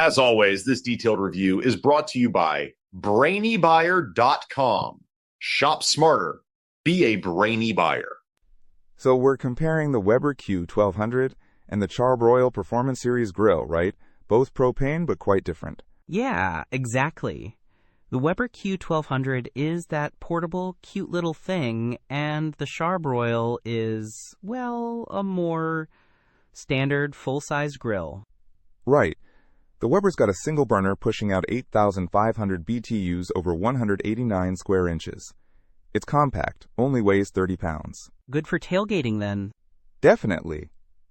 As always, this detailed review is brought to you by BrainyBuyer.com. Shop smarter. Be a brainy buyer. So we're comparing the Weber Q1200 and the Char-Broil Performance Series grill, right? Both propane, but quite different. Yeah, exactly. The Weber Q1200 is that portable, cute little thing, and the Char-Broil is, well, a more standard, full-size grill. Right. The Weber's got a single burner pushing out 8,500 BTUs over 189 square inches. It's compact, only weighs 30 pounds. Good for tailgating, then. Definitely.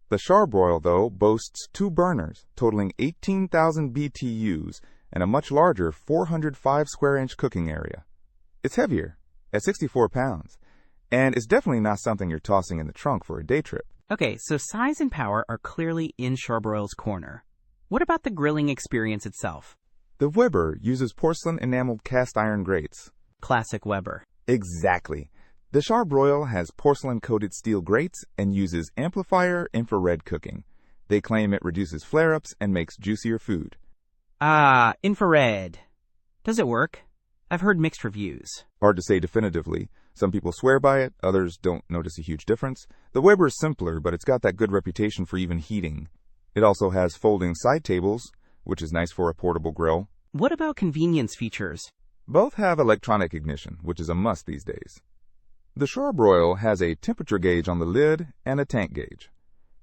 The Char-Broil, though, boasts two burners, totaling 18,000 BTUs and a much larger 405 square inch cooking area. It's heavier, at 64 pounds, and it's definitely not something you're tossing in the trunk for a day trip. Okay, so size and power are clearly in Char-Broil's corner. What about the grilling experience itself? The Weber uses porcelain enameled cast iron grates. Classic Weber. Exactly. The Char-Broil has porcelain-coated steel grates and uses amplifier infrared cooking. They claim it reduces flare-ups and makes juicier food. Ah, infrared. Does it work? I've heard mixed reviews. Hard to say definitively. Some people swear by it, others don't notice a huge difference. The Weber is simpler, but it's got that good reputation for even heating. It also has folding side tables, which is nice for a portable grill. What about convenience features? Both have electronic ignition, which is a must these days. The Char-Broil has a temperature gauge on the lid and a tank gauge.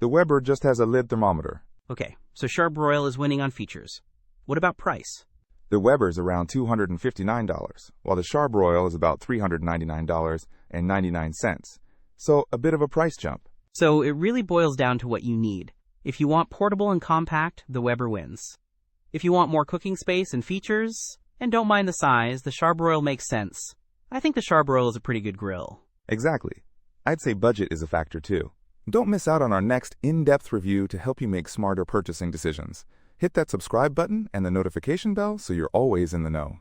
The Weber just has a lid thermometer. Okay, so Char-Broil is winning on features. What about price? The Weber's around $259, while the Char-Broil is about $399.99. So a bit of a price jump. So it really boils down to what you need. If you want portable and compact, the Weber wins. If you want more cooking space and features, and don't mind the size, the Char-Broil makes sense. I think the Char-Broil is a pretty good grill. Exactly. I'd say budget is a factor too. Don't miss out on our next in-depth review to help you make smarter purchasing decisions. Hit that subscribe button and the notification bell so you're always in the know.